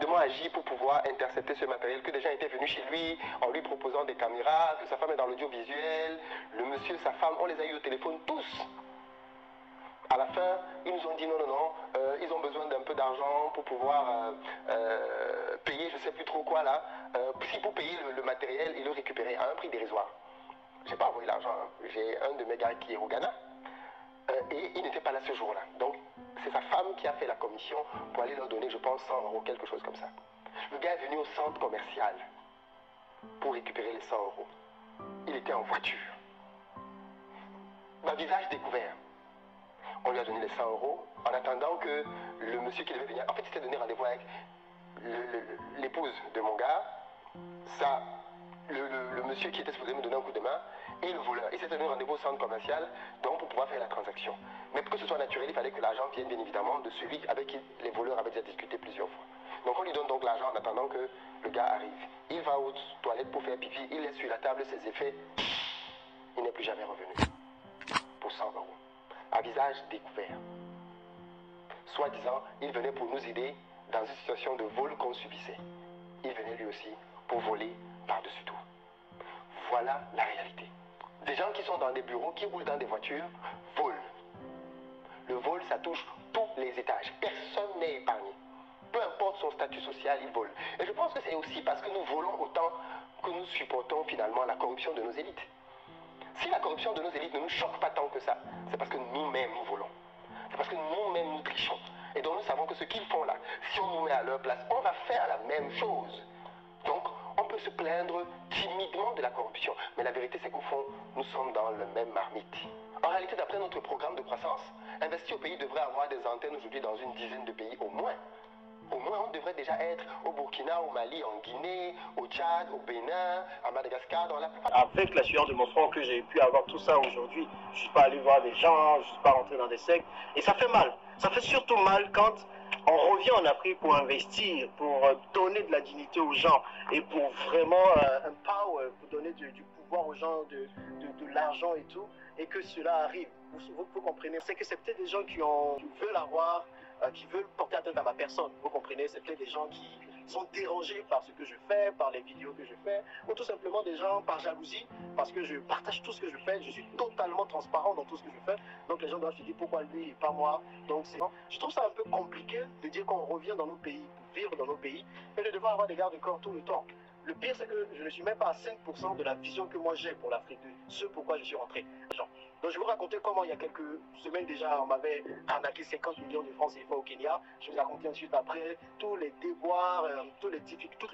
rapidement agi pour pouvoir intercepter ce matériel, que des gens étaient venus chez lui en lui proposant des caméras, que sa femme est dans l'audiovisuel, le monsieur, sa femme, on les a eu au téléphone tous. À la fin, ils nous ont dit non, ils ont besoin d'un peu d'argent pour pouvoir payer, je ne sais plus trop quoi là, si pour payer le matériel et le récupérer à un prix dérisoire. Je n'ai pas envoyé l'argent, hein. J'ai un de mes gars qui est au Ghana et il n'était pas là ce jour-là. Donc, c'est sa femme qui a fait la commission pour aller leur donner, je pense, 100 euros, quelque chose comme ça. Le gars est venu au centre commercial pour récupérer les 100 euros. Il était en voiture. Un visage découvert. On lui a donné les 100 euros en attendant que le monsieur qui devait venir... En fait, il s'était donné rendez-vous avec l'épouse de mon gars, ça, le monsieur qui était supposé me donner un coup de main, et le voleur. Il s'était donné rendez-vous au centre commercial, donc pour pouvoir faire la transaction. Mais pour que ce soit naturel, il fallait que l'argent vienne bien évidemment de celui avec qui les voleurs avaient déjà discuté plusieurs fois. Donc on lui donne donc l'argent en attendant que le gars arrive. Il va aux toilettes pour faire pipi, il laisse sur la table ses effets, il n'est plus jamais revenu. Pour 100 euros. À visage découvert. Soi-disant, il venait pour nous aider dans une situation de vol qu'on subissait. Il venait lui aussi pour voler par-dessus tout. Voilà la réalité. Des gens qui sont dans des bureaux, qui roulent dans des voitures, volent. Le vol, ça touche tous les étages. Personne n'est épargné. Peu importe son statut social, il vole. Et je pense que c'est aussi parce que nous volons autant que nous supportons finalement la corruption de nos élites. Si la corruption de nos élites ne nous choque pas tant que ça, c'est parce que nous-mêmes nous volons. C'est parce que nous-mêmes nous trichons. Et donc nous savons que ce qu'ils font là, si on nous met à leur place, on va faire la même chose. Donc on peut se plaindre timidement de la corruption. Mais la vérité c'est qu'au fond, nous sommes dans le même marmite. En réalité, d'après notre programme de croissance, Investi au pays devrait avoir des antennes aujourd'hui dans une dizaine de pays au moins. Au moins, on devrait déjà être au Burkina, au Mali, en Guinée, au Tchad, au Bénin, à Madagascar, dans la plupart. Avec la sueur de mon front que j'ai pu avoir tout ça aujourd'hui, je ne suis pas allé voir des gens, je ne suis pas rentré dans des sectes. Et ça fait mal. Ça fait surtout mal quand on revient en Afrique pour investir, pour donner de la dignité aux gens et pour vraiment empower, pour donner du pouvoir aux gens, de l'argent et tout, et que cela arrive. Vous comprenez, c'est que c'est peut-être des gens qui veulent avoir, qui veulent porter atteinte à ma personne. Vous comprenez, c'est peut-être des gens qui sont dérangés par ce que je fais, par les vidéos que je fais, ou tout simplement des gens par jalousie, parce que je partage tout ce que je fais, je suis totalement transparent dans tout ce que je fais, donc les gens doivent se dire pourquoi lui et pas moi. Donc je trouve ça un peu compliqué de dire qu'on revient dans nos pays, pour vivre dans nos pays, et de devoir avoir des gardes corps tout le temps. Le pire, c'est que je ne suis même pas à 5% de la vision que moi j'ai pour l'Afrique, de ce pourquoi je suis rentré. Donc je vais vous raconter comment il y a quelques semaines déjà on m'avait arnaqué 50 millions de francs CFA au Kenya. Je vais vous raconter ensuite après tous les déboires, toutes les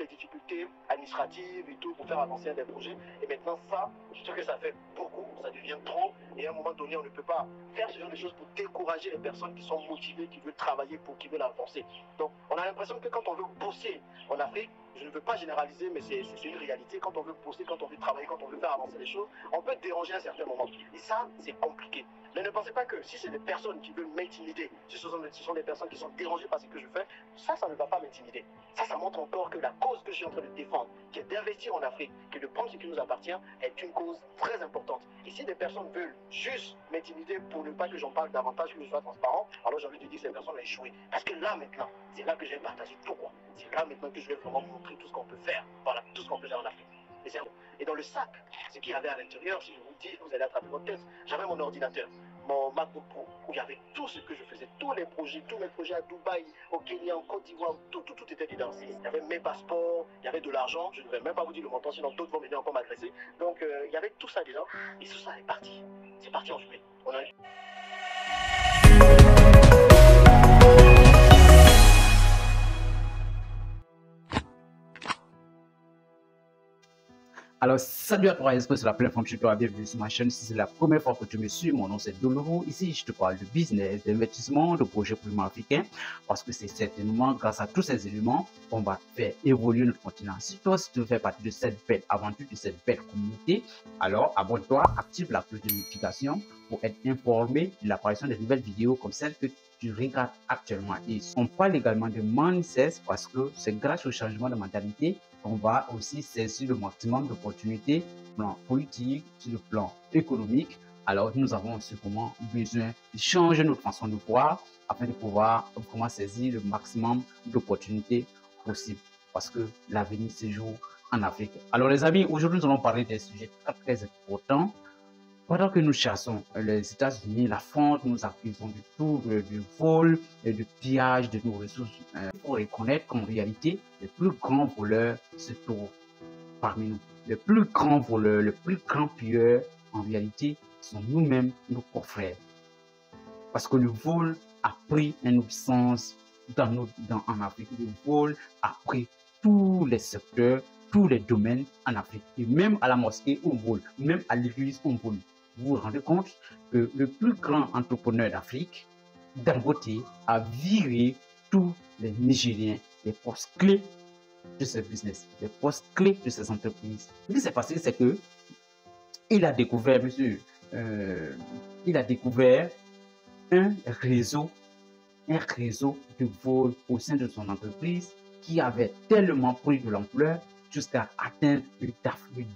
difficultés administratives et tout pour faire avancer des projets. Et maintenant ça, je trouve que ça fait beaucoup, ça devient trop. Et à un moment donné, on ne peut pas faire ce genre de choses pour décourager les personnes qui sont motivées, qui veulent travailler, qui veulent avancer. Donc on a l'impression que quand on veut bosser en Afrique, je ne veux pas généraliser, mais c'est une réalité. Quand on veut bosser, quand on veut travailler, quand on veut faire avancer les choses, on peut déranger à un certain moment. Et ça, c'est compliqué. Mais ne pensez pas que si c'est des personnes qui veulent m'intimider, ce sont des personnes qui sont dérangées par ce que je fais, ça ne va pas m'intimider. Ça montre encore que la cause que je suis en train de défendre, qui est d'investir en Afrique, qui est de prendre ce qui nous appartient, est une cause très importante. Et si des personnes veulent juste m'intimider pour ne pas que j'en parle davantage, que je sois transparent, alors j'ai envie de dire que ces personnes ont échoué. Parce que là maintenant, c'est là que je vais partager tout quoi. C'est là maintenant que je vais vraiment montrer tout ce qu'on peut faire, voilà, tout ce qu'on peut faire en Afrique. Et dans le sac, ce qu'il y avait à l'intérieur, si je vous dis, vous allez attraper votre tête, j'avais mon ordinateur, mon MacBook Pro, où il y avait tout ce que je faisais, tous mes projets à Dubaï, au Kenya, en Côte d'Ivoire, tout était dedans. Il y avait mes passeports, il y avait de l'argent, je ne vais même pas vous dire le montant, sinon d'autres vont venir encore m'agresser. Donc il y avait tout ça dedans, et tout ça est parti. C'est parti en fumée. Alors, salut à toi, j'espère que c'est la première fois que je te bienvenue sur ma chaîne. Si c'est la première fois que tu me suis, mon nom c'est Doloro. Ici, je te parle de business, d'investissement, de projets pour africains, parce que c'est certainement grâce à tous ces éléments qu'on va faire évoluer notre continent. Si toi, si tu fais partie de cette belle aventure, de cette belle communauté, alors abonne-toi, active la cloche de notification pour être informé de l'apparition de nouvelles vidéos comme celle que tu regardes actuellement. Et on parle également de mindset parce que c'est grâce au changement de mentalité on va aussi saisir le maximum d'opportunités sur le plan politique, sur le plan économique. Alors, nous avons aussi comment besoin de changer notre façon de voir afin de pouvoir vraiment saisir le maximum d'opportunités possible parce que l'avenir se joue en Afrique. Alors les amis, aujourd'hui nous allons parler des sujets très importants. Pendant que nous chassons les États-Unis, la France, nous accusons du tout, du vol et du pillage de nos ressources. Il faut reconnaître qu'en réalité, les plus grands voleurs se trouvent parmi nous. Les plus grands voleurs, les plus grands pilleurs, en réalité, sont nous-mêmes, nos confrères. Parce que le vol a pris une puissance en Afrique. Le vol a pris tous les secteurs, tous les domaines en Afrique. Et même à la mosquée, on vole. Même à l'église, on vole. Vous vous rendez compte que le plus grand entrepreneur d'Afrique, Dangote, a viré tous les Nigériens, les postes clés de ce business, les postes clés de ces entreprises. Ce qui s'est passé, c'est que il a découvert, il a découvert un réseau de vol au sein de son entreprise qui avait tellement pris de l'ampleur jusqu'à atteindre le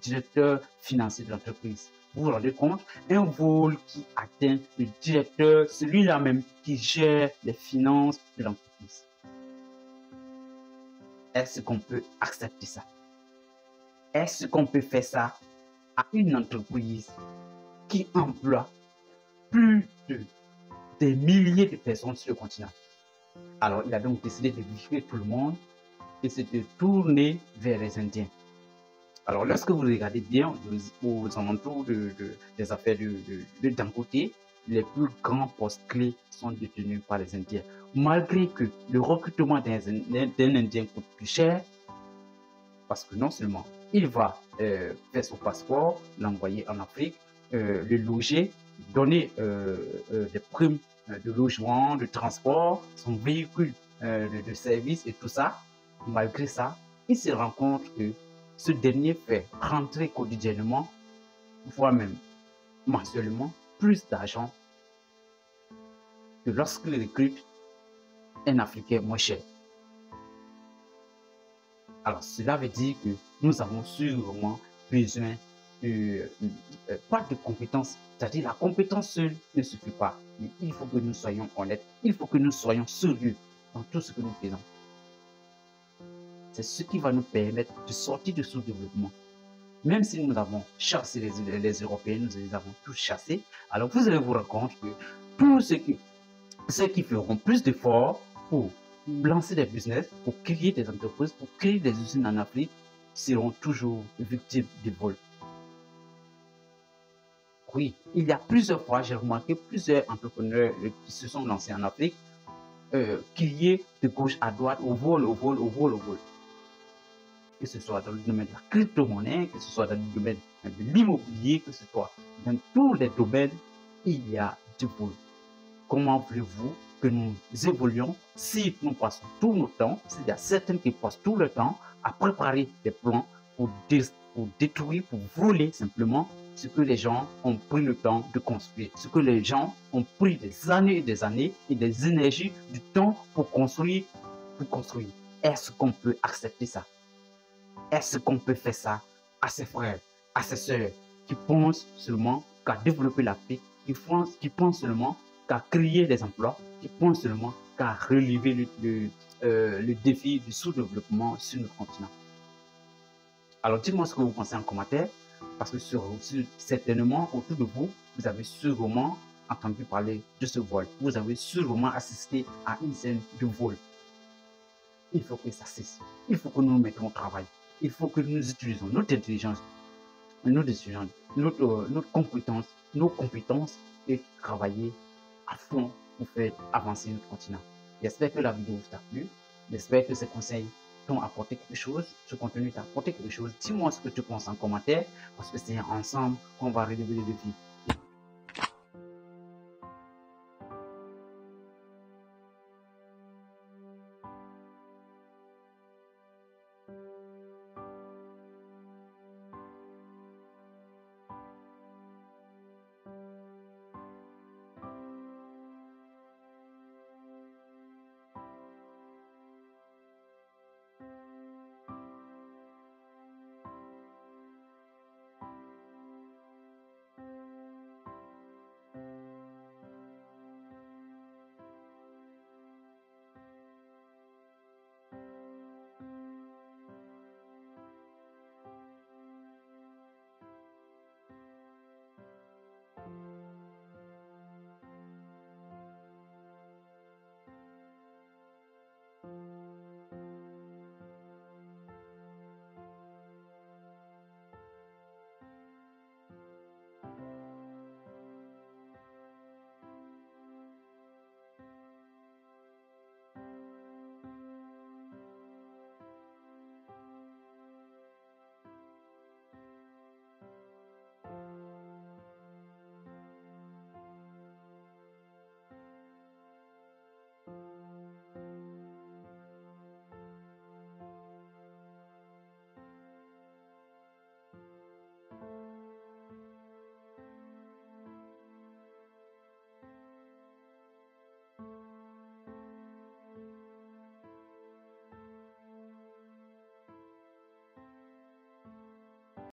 directeur financier de l'entreprise. Vous vous rendez compte? Un vol qui atteint le directeur, celui-là même qui gère les finances de l'entreprise. Est-ce qu'on peut accepter ça? Est-ce qu'on peut faire ça à une entreprise qui emploie plus de des milliers de personnes sur le continent? Alors, il a donc décidé de virer tout le monde et de tourner vers les Indiens. Alors, lorsque vous regardez bien aux alentours des affaires de Dangote, les plus grands postes clés sont détenus par les Indiens. Malgré que le recrutement d'un Indien coûte plus cher, parce que non seulement il va faire son passeport, l'envoyer en Afrique, le loger, donner des primes de logement, de transport, son véhicule de service et tout ça, malgré ça, il se rend compte que ce dernier fait rentrer quotidiennement, voire même mensuellement, plus d'argent que lorsqu'il recrute un Africain moins cher. Alors, cela veut dire que nous avons sûrement besoin pas de compétences. C'est-à-dire la compétence seule ne suffit pas. Mais il faut que nous soyons honnêtes. Il faut que nous soyons sérieux dans tout ce que nous faisons. C'est ce qui va nous permettre de sortir du sous-développement. Même si nous avons chassé les Européens, nous les avons tous chassés, alors vous allez vous rendre compte que tous ceux qui feront plus d'efforts pour lancer des business, pour créer des entreprises, pour créer des usines en Afrique, seront toujours victimes de vol. Oui, il y a plusieurs fois, j'ai remarqué plusieurs entrepreneurs qui se sont lancés en Afrique, crier de gauche à droite, au vol. Que ce soit dans le domaine de la crypto-monnaie, que ce soit dans le domaine de l'immobilier, que ce soit dans tous les domaines, il y a du vol. Comment voulez-vous que nous évoluions si nous passons tout notre temps, s'il y a certains qui passent tout le temps à préparer des plans pour détruire, pour voler simplement ce que les gens ont pris le temps de construire, ce que les gens ont pris des années et des énergies, du temps pour construire. Est-ce qu'on peut accepter ça? Est-ce qu'on peut faire ça à ses frères, à ses sœurs qui pensent seulement qu'à développer l'Afrique, qui pensent seulement qu'à créer des emplois, qui pensent seulement qu'à relever le défi du sous-développement sur notre continent? Alors dites-moi ce que vous pensez en commentaire, parce que certainement autour de vous, vous avez sûrement entendu parler de ce vol. Vous avez sûrement assisté à une scène de vol. Il faut que ça cesse. Il faut que nous nous mettions au travail. Il faut que nous utilisons notre intelligence, notre compétence, nos compétences et travailler à fond pour faire avancer notre continent. J'espère que la vidéo vous a plu. J'espère que ces conseils t'ont apporté quelque chose, ce contenu t'a apporté quelque chose. Dis-moi ce que tu penses en commentaire, parce que c'est ensemble qu'on va relever les défis.